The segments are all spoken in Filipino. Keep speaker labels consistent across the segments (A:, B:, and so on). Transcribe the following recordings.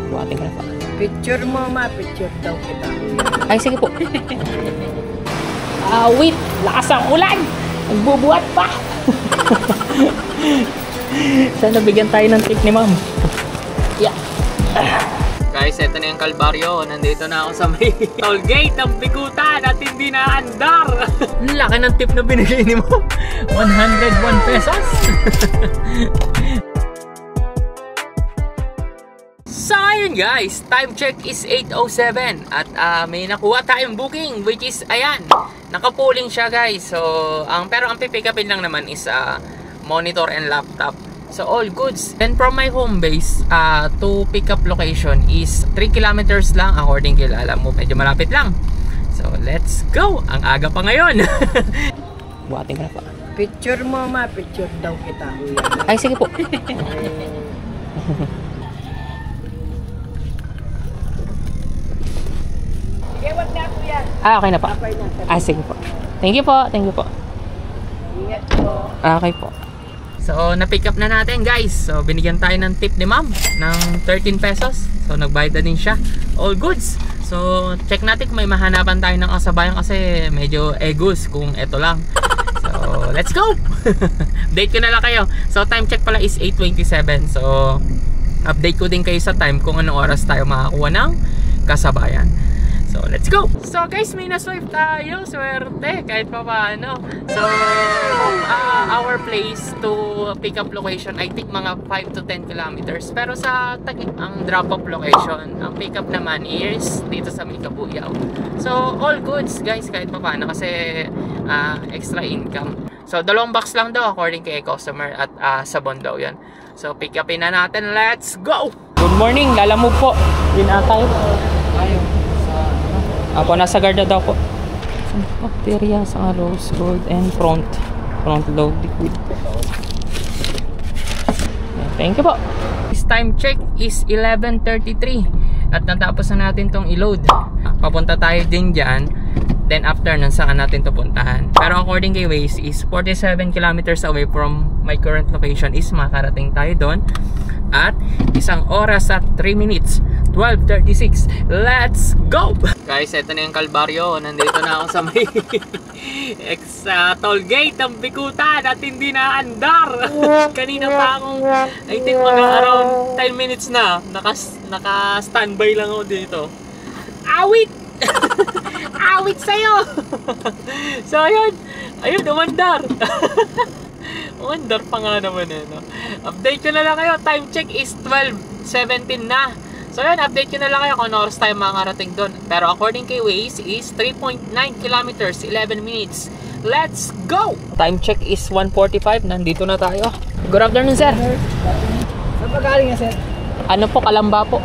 A: Buhatin ko na po.
B: Picture mo, picture daw kita.
A: Ay, sige po. Wait, lakas ang ulan. Nagbubuhat pa. Sana bigyan tayo ng tip ni ma'am. Yeah. Guys, eto na yung kalbaryo. Nandito na ako sa may toll gate ng Bikutan at hindi na andar. Laki ng tip na binigay ni ma'am. 101 pesos. So ayun guys, time check is 8:07 at may nakuha tayong booking which is ayan, naka-pooling siya guys. So pero ang pipick upin lang naman is monitor and laptop. So all goods. Then from my home base to pick up location is 3 kilometers lang according kay Lala mo. Medyo malapit lang. So let's go. Ang aga pa ngayon. Buhatin ko na po.
B: Picture mo, picture daw kita.
A: Ay, sige po.
B: Sige, wag na po yan.
A: Okay na po. Sige po. Thank you po. Thank you po.
B: Ingat po.
A: Okay po. So, na-pick up na natin guys. So, binigyan tayo ng tip ni ma'am ng 13 pesos. So, nagbayad na din siya. All goods. So, check natin kung may mahanapan tayo ng kasabayan kasi medyo egus kung eto lang. So, let's go! Update ko na lang kayo. So, time check pala is 8:27. So, update ko din kayo sa time kung anong oras tayo makakuha ng kasabayan. So, let's go! So, guys, may na-swipe tayo. Swerte, kahit pa paano. So, our place to pick up location, I think mga 5 to 10 kilometers. Pero sa Taguig, ang drop-off location, ang pick up naman is dito sa Mikabuyaw. So, all goods, guys, kahit pa paano. Kasi, extra income. So, 2 box lang daw according kay customer at sabon daw yan. So, pick upin na natin. Let's go! Good morning, lalamove po. Dinatay. Apo, nasa garda daw po. Bacteria sa rose gold and front load liquid. Thank you po. This time check is 11:33 at natapos na natin tong i-load. Papunta tayo din dyan. Then after nun, saan natin to puntahan. Pero according kay Waze is 47 kilometers away from my current location is makarating tayo doon. At 1 oras at 3 minutes. 12:36. Let's go! Guys, eto na yung kalbaryo. Nandito na ako sa may toll gate ng Bikutan at hindi na andar. Kanina pa akong I think mga around 10 minutes na naka-standby lang ako dito. Awit! Awit sa'yo! So ayun, umandar. Umandar pa nga naman no? Update ko na lang kayo. Time check is 12:17 na. So yun, update ko na lang kayo kung oras tayo makarating doon. Pero according kay Waze is 3.9 kilometers, 11 minutes. Let's go! Time check is 1:45. Nandito na tayo. Good afternoon, sir.
B: Saan pa galing sir?
A: Ano po, Kalamba po.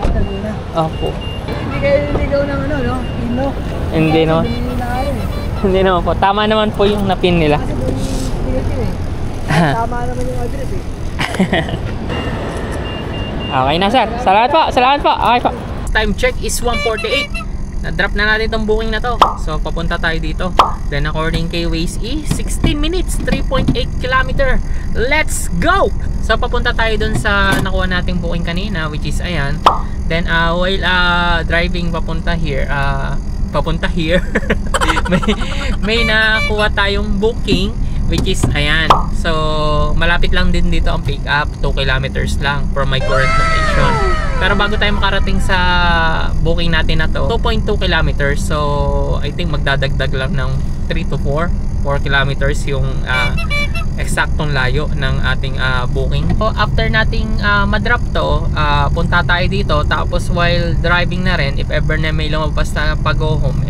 A: Opo.
B: Hindi kayo niligaw ng no? Pino?
A: Hindi no. Hindi naman po. Tama naman po yung napin nila.
B: Tama naman yung address
A: Okay na sir. Salamat po. Salamat po. Okay po. Time check is 1:48. Na-drop na natin itong booking na to. So papunta tayo dito. Then according kay Waze is 16 minutes, 3.8 kilometer. Let's go! So papunta tayo dun sa nakuha nating booking kanina which is ayan. Then while driving papunta here may nakuha tayong booking which is ayan. So malapit lang din dito ang pick up, 2 kilometers lang from my current location. Pero bago tayo makarating sa booking natin na to, 2.2 kilometers. So I think magdadagdag lang ng 3 to 4 kilometers yung eksaktong layo ng ating booking. So after nating madrop to, punta tayo dito. Tapos while driving na rin, if ever na may lumabas na pag-go home,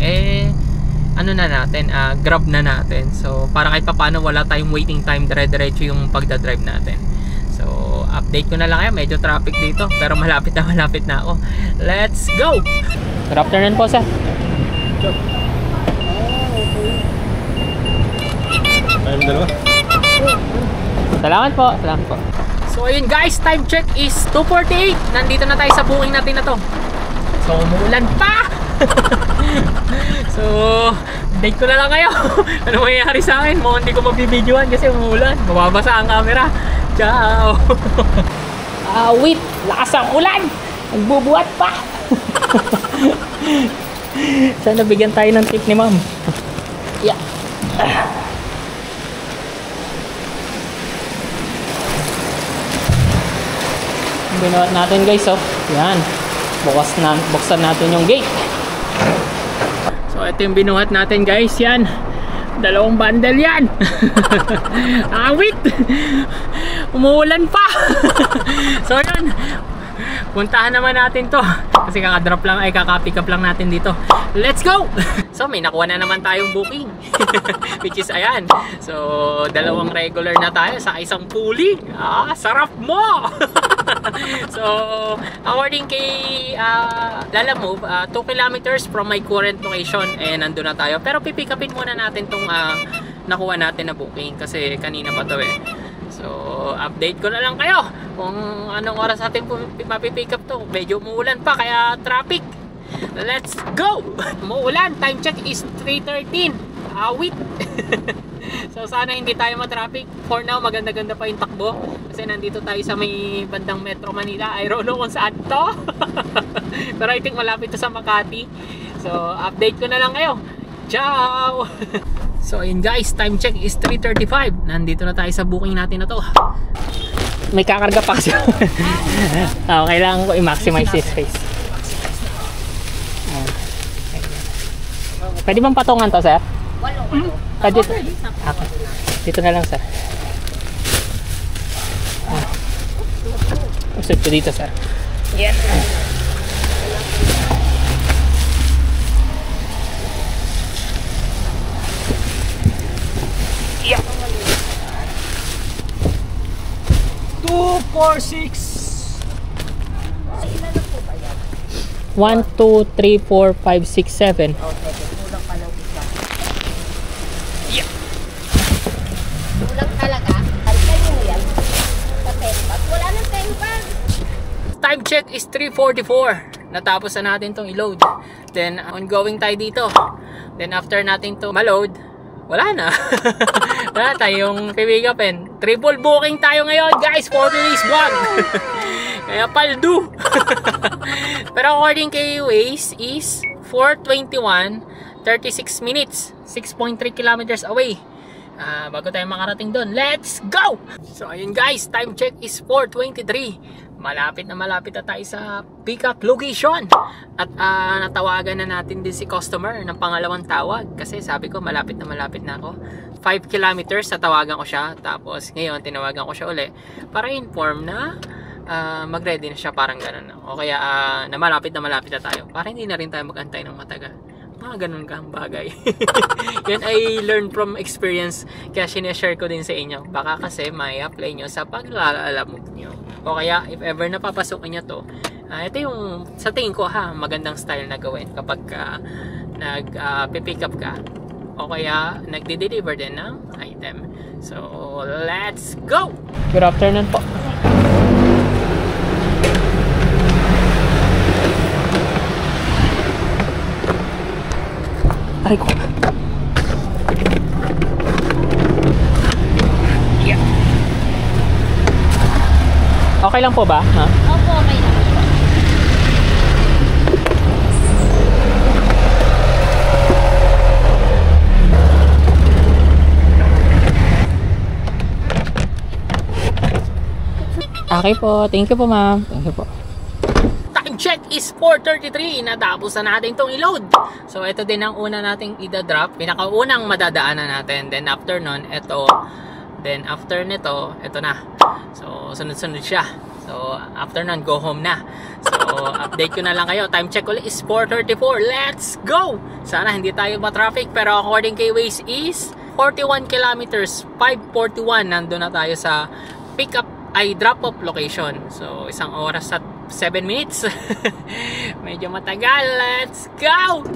A: ano na natin, grab na natin. So para kahit paano wala tayong waiting time, dire-diretso yung pagdadrive natin. So update ko na lang kayo, medyo traffic dito pero malapit na ako. Let's go! Good afternoon po sir. Salamat po. So ayun guys, time check is 2:48. Nandito na tayo sa booking natin na to. So umuulan pa. So update ko na lang kayo. Ano mangyayari sa akin? Mukhang hindi ko mabibidyoan kasi umuulan. Mababasa ang camera. Ciao. Wait, lakas ang ulan. Nagbubuhat pa! Sana bigyan tayo ng tip ni ma'am. Yeah. Binuhat natin guys, oh. Yan. Buksan natin yung gate. So ito yung binuhat natin guys, yan. 2 bundle yan. Awit. Umuulan pa. So yan. Puntahan naman natin to. Kasi kakadrop lang, ay kaka-pick up lang natin dito. Let's go! So may nakuha na naman tayong booking. Which is ayan. So 2 regular na tayo sa isang pulley. Sarap mo! So according kay Lalamove, 2 kilometers from my current location, nandun na tayo. Pero pipick upin muna natin tong nakuha natin na booking. Kasi kanina pa to eh. So update ko na lang kayo kung anong oras natin mapipick up to. Medyo umuulan pa kaya traffic. Let's go! Umuulan, time check is 3:13. Awit. So sana hindi tayo ma-traffic. For now maganda-ganda pa yung takbo kasi nandito tayo sa may bandang Metro Manila. I don't know kung saan to. Pero I think malapit to sa Makati. So update ko na lang kayo. Ciao! So ayun guys, time check is 3:35. Nandito na tayo sa booking natin na to. May kakarga pa kasi. Kailangan ko i-maximize this space. Pwede bang patungan to, sir? Pwede. Okay. Dito na lang, sir. Usod ko dito, sir. Yes. Yeah.
B: 2, 4, 6.
A: 1, 2, 3, 4, 5, 6, 7.
C: Kulang pa ng isa. Yeah. Kulang talaga. Halikan mo yan. Sa tempat. Wala nang tempat.
A: Time check is 3:44. Natapos na natin tong i-load. Then ongoing tayo dito. Then after natin to ma-load, wala na. Wala tayong pipick upin. Triple booking tayo ngayon guys for today's vlog. Kaya paldo. Pero according kay Waze is 4:21, 36 minutes, 6.3 kilometers away. Bago tayo makarating doon, let's go! So ayun guys, time check is 4:23. Malapit na tayo sa pick up location. At natawagan na natin din si customer ng pangalawang tawag. Kasi sabi ko malapit na ako. 5 kilometers na tawagan ko siya. Tapos ngayon tinawagan ko siya uli para inform na mag-ready na siya, parang gano'n. O kaya na malapit na tayo. Para hindi na rin tayo mag-antay ng matagal. Mga ganun kang bagay. Yan ay learn from experience. Kaya sineshare ko din sa inyo. Baka kasi may apply nyo sa pag-Lalamove nyo. O kaya if ever napapasukin nyo to, ito yung sa tingin ko magandang style na gawin kapag nag-pick up ka. O kaya nagde-deliver din ng item. So let's go! Good afternoon po. Aray ko. Yeah. Okay lang po ba? Ha?
C: Opo, okay lang.
A: Okay po. Thank you po, ma'am. Thank you po. Time check is 4:33. Natapos na natin itong i-load. So, ito din ang una nating i-drop. Pinakaunang madadaanan natin. Then, after nun, ito. Then, after nito, ito na. So, sunod-sunod siya. So, after nun, go home na. So, update ko na lang kayo. Time check ulit is 4:34. Let's go! Sana hindi tayo ma-traffic. Pero according kay Waze is 41 kilometers. 5:41. Nandun na tayo sa pick up ay drop-off location. So, 1 oras at 7 minutes. Medyo matagal. Let's go!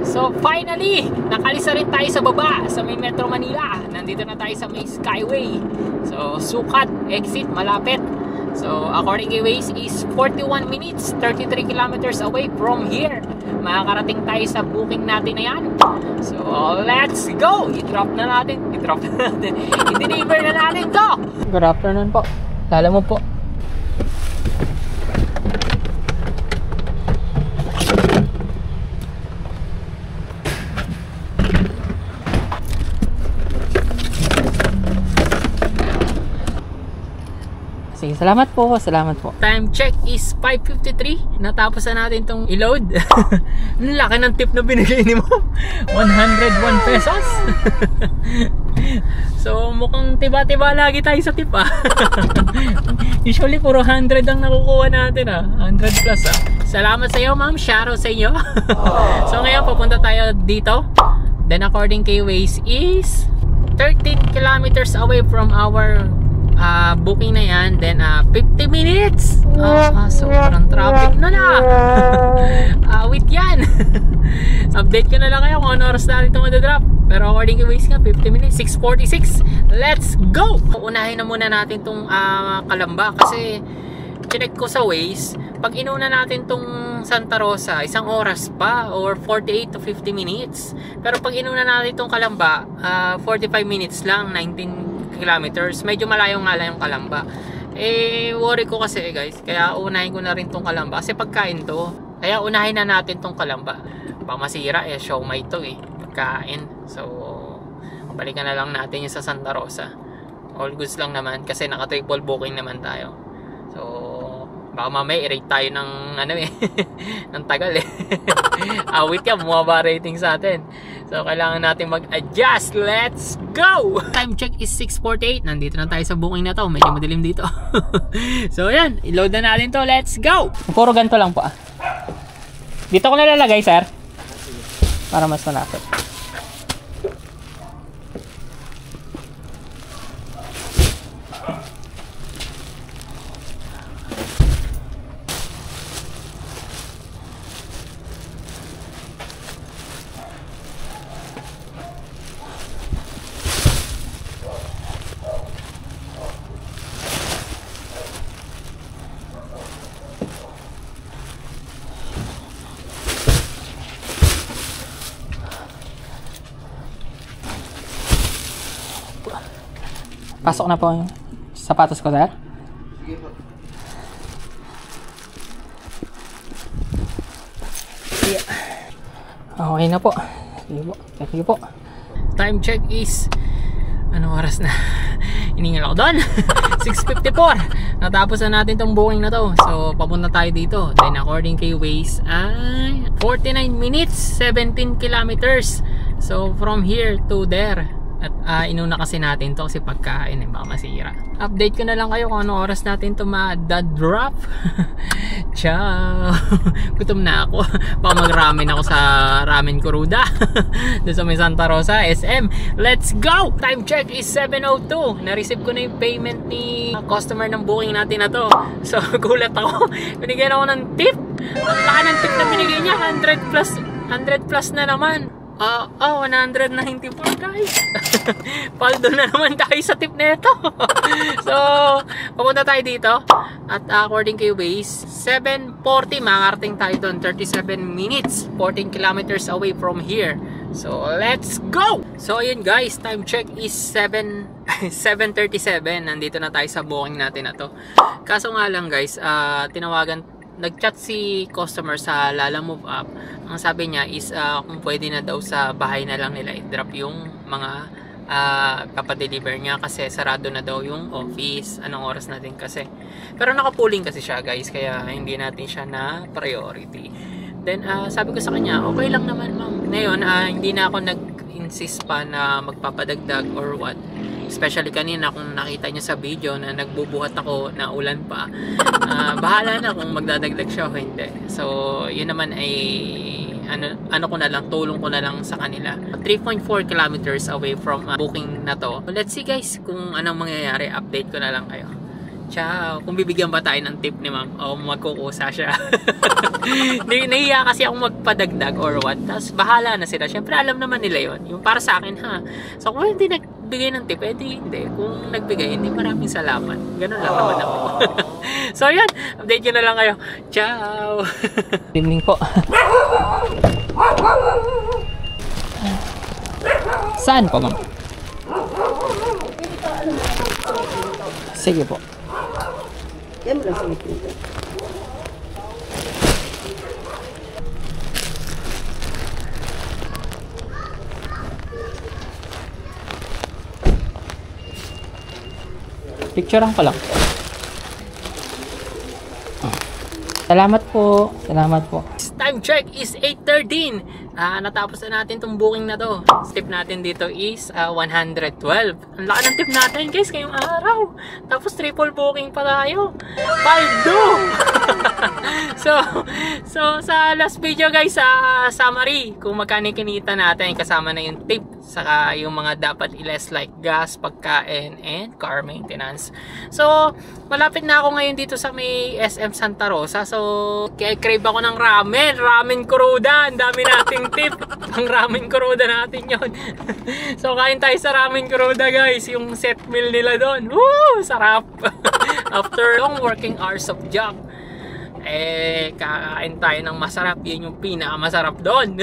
A: So, finally, nakalisa rin tayo sa baba sa may Metro Manila. Nandito na tayo sa may Skyway. So, sukat, exit, malapit. So, according to Waze is 41 minutes, 33 kilometers away from here. Makakarating tayo sa booking natin na yan. So, let's go! I-drop na natin. I-deliver na natin to! Good afternoon po. Lalamove po. salamat po. Time check is 5:53. Natapos na natin tong i-load. Ang laki ng tip na binigay ni mo. 101 pesos. So mukhang tiba-tiba lagi tayo sa tip Usually puro 100 ang nakukuha natin 100 plus Salamat sa iyo ma'am, shoutout sa inyo. So ngayon papunta tayo dito. Then according kay Waze is 13 kilometers away from our booking na yan. Then 50 minutes. Sobrang traffic na awit yan. Update ko na lang kayo kung ano oras natin ito madadrop. Pero according kay Waze nga 50 minutes, 6:46. Let's go! Unahin na muna natin tong Calamba kasi chinek ko sa Waze. Pag inuna natin tong Santa Rosa, 1 oras pa or 48 to 50 minutes. Pero pag inuna natin tong Calamba, 45 minutes lang, 19 kilometers. Medyo malayo nga lang yung Calamba. Worry ko kasi guys, kaya unahin ko na rin tong Calamba kasi pagkain to. Kaya unahin na natin tong Calamba. Baka masira show may to pagkain. So balikan na lang natin yung sa Santa Rosa. All goods lang naman kasi naka triple booking naman tayo. So baka mamaya i-rate tayo ng ng tagal awit yan, bumaba rating sa atin. So kailangan natin mag-adjust. Let's go! Time check is 6:48. Nandito na tayo sa booking na to. Medyo madilim dito. So yan, i-load na natin to. Let's go! Puro ganito lang po Dito ko nalalagay sir para mas malapit. Pasok na po yung sapatos ko, sir. Sige po. Okay na po. Sige po. Sige po. Time check is anong oras na? Iningal ako doon. 6:54. Natapos na natin tong booking na to. So papunta tayo dito. Then according kay Waze ay 49 minutes 17 kilometers. So from here to there. At inuna kasi natin to kasi pagkain baka masira. Update ko na lang kayo kung anong oras natin to ma-drop. Ciao. Gutom na ako. Baka mag-ramen ako sa Ramen Kuruda. Doon sa may Santa Rosa SM. Let's go! Time check is 7:02. Na-receive ko na yung payment ni customer ng booking natin na to. So gulat ako. Binigyan ako ng tip. Ang laki ng tip na binigyan niya. 100 plus na naman. 194 guys. Paldo na naman tayo sa tip na ito. So papunta tayo dito. At according kay Waze 7:40 makakarating tayo doon. 37 minutes 14 kilometers away from here. So let's go. So ayun guys, time check is 7:37. Nandito na tayo sa booking natin na to. Kaso nga lang guys, nag-chat si customer sa Lala Move app. Ang sabi niya is kung pwede na daw sa bahay na lang nila i-drop yung mga papadeliver niya kasi sarado na daw yung office. Anong oras natin kasi. Pero nakapuling kasi siya guys, kaya hindi natin siya na priority. Then sabi ko sa kanya, okay lang naman ma'am. Ngayon hindi na ako nag-insist pa na magpapadagdag or what. Especially kanina kung nakita niyo sa video na nagbubuhat ako na ulan pa. Bahala na kung magdadagdag siya o hindi. So yun naman ay ano ko na lang, tulong ko na lang sa kanila. 3.4 kilometers away from booking na to. Let's see guys kung anong mangyayari. Update ko na lang kayo. Ciao. Kung bibigyan ba tayo ng tip ni ma'am o magkukusa siya. Nahiya kasi akong magpadagdag or what. Tapos bahala na sila. Siyempre alam naman nila yon. Yung para sa akin ha. So kung hindi nagbigay ng tip, hindi. Kung nagbigay, hindi, maraming salamat. Ganun lang naman ako. So yan. Update ko na lang kayo. Ciao. Evening po. Saan po ma'am? Sige po.
C: Yan mo lang sa ito.
A: Picturean ko lang. Salamat po. Salamat po. Time check is 8:13. Natapos na natin tong booking na to. Tip natin dito is 112. Ang laki ng tip natin guys ngayong araw. Tapos triple booking pa tayo. 5-do! So sa last video guys, sa summary, kung magkano kinita natin, kasama na yung tip, saka yung mga dapat i-less like gas, pagkain, and car maintenance. So, malapit na ako ngayon dito sa may SM Santa Rosa. So, kaya crave ako ng ramen kuruda. Ang dami nating tip. Ang ramen kuruda natin yon. So, kain tayo sa ramen kuruda guys. Yung set meal nila doon. Woo! Sarap! After long working hours of job, kakain tayo ng masarap. Yun yung pinakamasarap doon.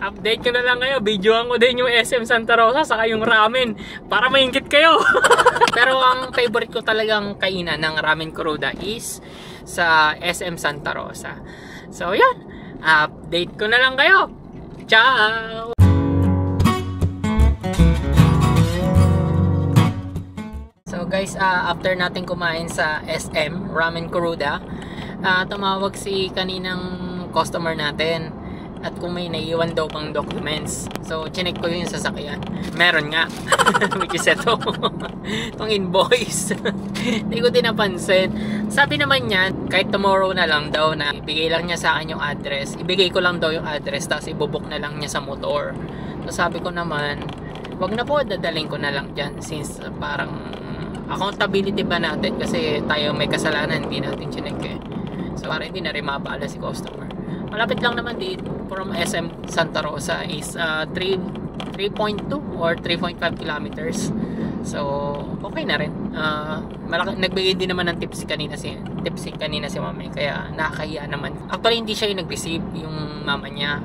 A: Update ko na lang kayo. Videoan ko din yung SM Santa Rosa saka yung ramen para maingit kayo. Pero ang favorite ko talagang kainan ng ramen kuruda is sa SM Santa Rosa. So yan, update ko na lang kayo. Ciao! So guys, after natin kumain sa SM Ramen Kuruda, tumawag si kaninang customer natin at kung may naiiwan daw pang documents. So chinek ko yung sasakyan, meron nga. Which is ito. Itong invoice. Hindi ko din napansin. Sabi naman niya kahit tomorrow na lang daw, na ibigay lang niya sa akin yung address. Ibigay ko lang daw yung address, tapos ibubuk na lang niya sa motor. So sabi ko naman, wag na po, dadaling ko na lang dyan, since parang accountability ba natin, kasi tayo may kasalanan, hindi natin chinek eh. So para hindi na rin mabala si customer. Malapit lang naman dito from SM Santa Rosa is 3.2 or 3.5 kilometers. So okay na rin. Nagbigay din naman ng tips kanina si mami, kaya nakakahiya naman. Actually hindi siya yung nag-receive, yung mama niya.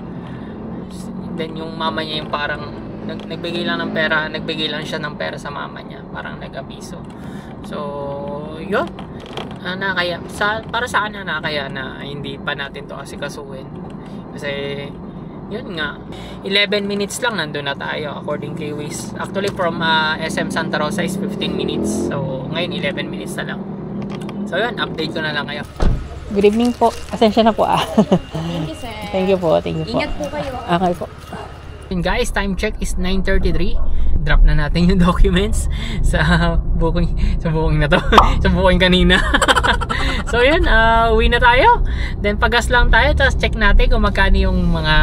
A: Then yung mama niya yung parang nagbigay lang siya ng pera sa mama niya, parang nag-abiso. So yun, nakakaya para sa akin, nakakaya na hindi pa natin to asikasuhin, kasi yun nga, 11 minutes lang nandun na tayo according kay Waze. Actually from SM Santa Rosa is 15 minutes, so ngayon 11 minutes na lang. So yun, update ko na lang kayo. Good evening po, pasensya na po
C: Thank you, sir.
A: Thank you po.
C: Ingat po kayo.
A: Okay po. And guys, time check is 9:33. Drop na natin yung documents sa booking na to. Sa booking kanina. So yun, uwi na tayo. Then pagas lang tayo, tapos check natin kung magkano yung mga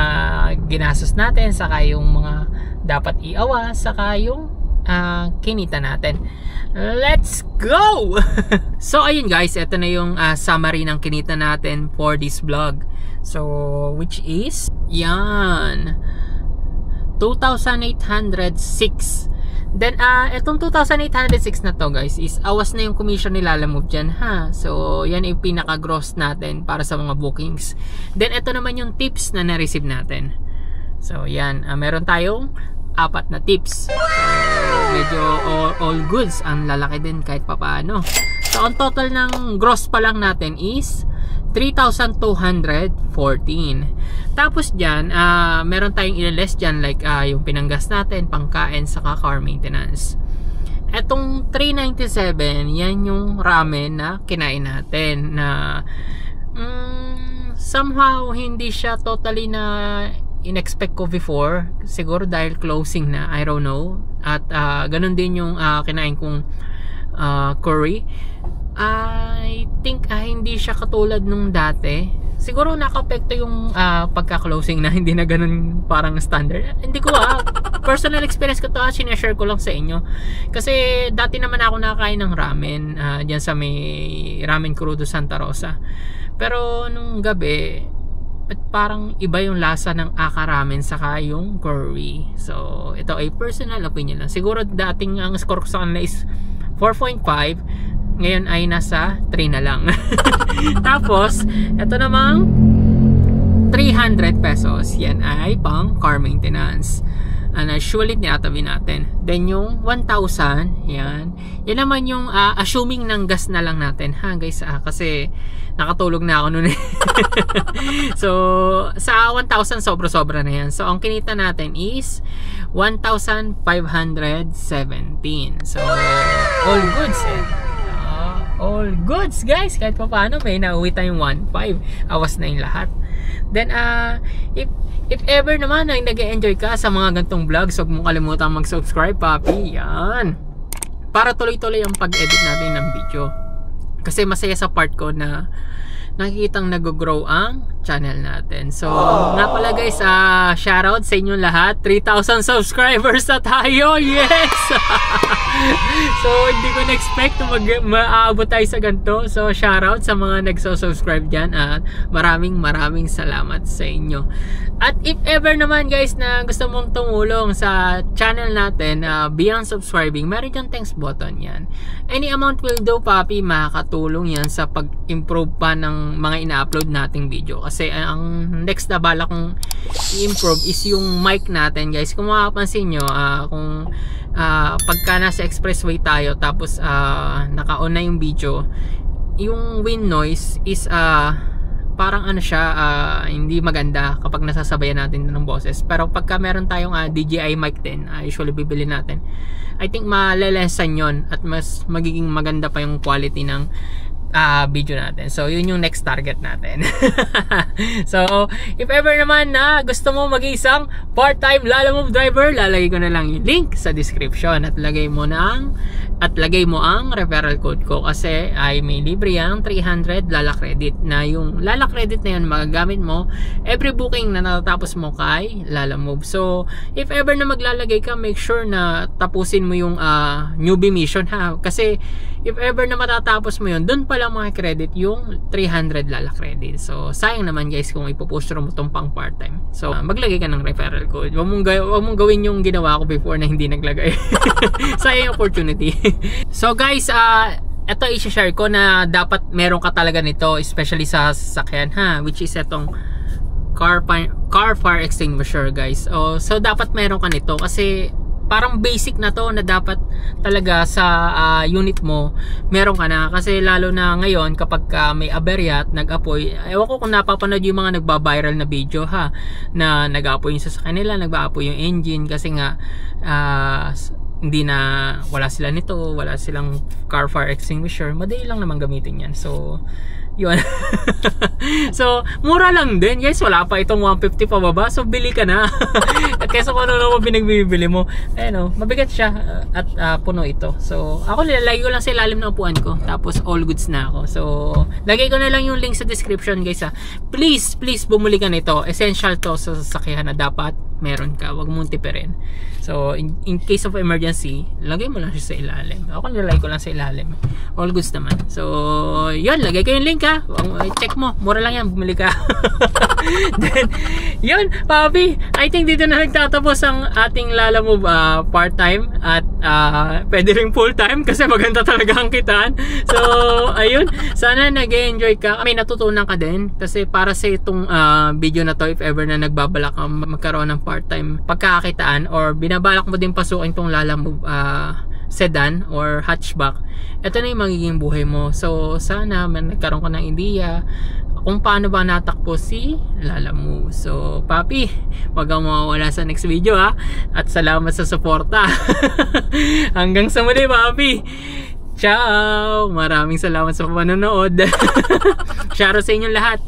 A: ginastos natin, saka yung mga dapat iawa, saka yung kinita natin. Let's go! So ayun guys, ito na yung summary ng kinita natin for this vlog. So which is yan, 2,806. Then itong 2,806 na to guys is awas na yung commission ni Lalamove dyan ha. So yan yung pinaka gross natin para sa mga bookings. Then ito naman yung tips na na-receive natin. So yan, meron tayong 4 na tips. So medyo all goods, ang lalaki din kahit papaano. So ang total ng gross pa lang natin is 3,214. Tapos dyan, meron tayong ilaless dyan, like yung pinanggas natin, pangkain, saka car maintenance. Etong 397, yan yung ramen na kinain natin, na somehow hindi siya totally na in-expect ko before. Siguro dahil closing na, I don't know. At ganun din yung kinain kong curry. I think hindi siya katulad nung dati. Siguro nakapekto yung pagka-closing na hindi na ganun parang standard. Hindi ko personal experience ko to, sineshare ko lang sa inyo. Kasi dati naman ako nakakain ng ramen dyan sa may Ramen Kuruda Santa Rosa. Pero nung gabi, parang iba yung lasa ng aka ramen saka yung curry. So ito ay personal opinion lang. Siguro dating ang score ko sa kanila is 4.5, ngayon ay nasa 3 na lang. Tapos ito namang 300 pesos, yan ay pang car maintenance. Usually tinatabi natin. Then yung 1,000, yan naman yung assuming ng gas na lang natin ha guys, kasi nakatulog na ako noon. So sa 1,000 sobra-sobra na yan. So ang kinita natin is 1,517. So all goods all goods guys. Kahit pa paano may nauwi tayong 1.5. Awas na yung lahat. Then if ever naman ay nag-enjoy ka sa mga gantong vlogs, huwag mong kalimutan mag-subscribe, papi. Yan, para tuloy-tuloy ang pag-edit natin ng video. Kasi masaya sa part ko na nakikitang nag-grow ang channel natin. So, nga pala guys, shoutout sa inyong lahat. 3,000 subscribers na tayo! Yes! So, hindi ko na-expect na maaabot tayo sa ganito. So, shoutout sa mga nagsusubscribe dyan. At maraming salamat sa inyo. At if ever naman guys na gusto mong tumulong sa channel natin, beyond subscribing, meron dyan thanks button yan. Any amount will do, papi. Makakatulong yan sa pag-improve pa ng mga ina-upload nating video. Kasi ang next na bala kong i-improve is yung mic natin guys. Kung makapansin nyo, kung pagka nasa expressway tayo tapos naka-on na yung video, yung wind noise is parang ano siya, hindi maganda kapag nasasabayan natin ng boses. Pero pagka meron tayong DJI mic din, usually bibili natin, I think malelesan yon at mas magiging maganda pa yung quality ng video natin. So yun yung next target natin. So if ever naman na gusto mo mag-isang part-time Lalamove driver, lalagay ko na lang yung link sa description at lagay mo ang referral code ko kasi ay may libre yang 300 Lala credit, na yung Lala credit na yun magagamit mo every booking na natatapos mo kay Lalamove. So if ever na maglalagay ka, make sure na tapusin mo yung newbie mission ha, kasi if ever na matatapos mo yun, dun pala mga credit yung 300 Lala credit. So sayang naman guys kung ipopost mo itong pang part time. So maglagay ka ng referral code. Huwag mong gawin yung ginawa ko before na hindi naglagay. Sayang yung opportunity. So guys, ito i-share ko na dapat meron ka talaga nito, especially sa sasakyan ha, which is itong car fire extinguisher guys. So dapat meron ka nito kasi parang basic na to na dapat talaga sa unit mo meron ka na, kasi lalo na ngayon kapag may aberya at nag-apoy, ewan ko kung napapanood yung mga nagba-viral na video ha, na nag-apoy yung sasakyan nila, nag-apoy yung engine kasi nga hindi na, wala sila nito, wala silang car fire extinguisher. Madali lang naman gamitin yan. So yun. So mura lang din guys, wala pa itong 150 pababa, so bili ka na. At kesa kung ano naman pinagbibili mo, mabigat siya at puno ito. So ako nilalagay ko lang sa ilalim ng upuan ko, tapos all goods na ako. So lagay ko na lang yung link sa description guys ha. Please bumili ka nito, essential to sa sasakyan na dapat meron ka, wag mong tipirin. So in case of emergency, lagay mo lang siya sa ilalim. Ako nilalagay ko lang sa ilalim, all goods naman. So yun, lagay ko yung link ha, check mo, mura lang yan, bumili ka. Then yun papi, I think dito na nagtatapos ang ating Lalamove part-time at pwede rin full-time kasi maganda talaga ang kitaan. So ayun, sana nag-enjoy ka, may natutunan ka din, kasi para sa itong video na to, if ever na nagbabalak ka magkaroon ng part-time pagkakakitaan or binabalak mo din pasukin tong Lalamove sedan or hatchback, ito na yung magiging buhay mo. So sana nagkaroon ka ng idea kung paano ba natakbo si Lalamove. So papi, wag kang mawawala sa next video ha, at salamat sa suporta. Hanggang sa muli papi, ciao, maraming salamat sa panonood. Shoutout sa inyong lahat.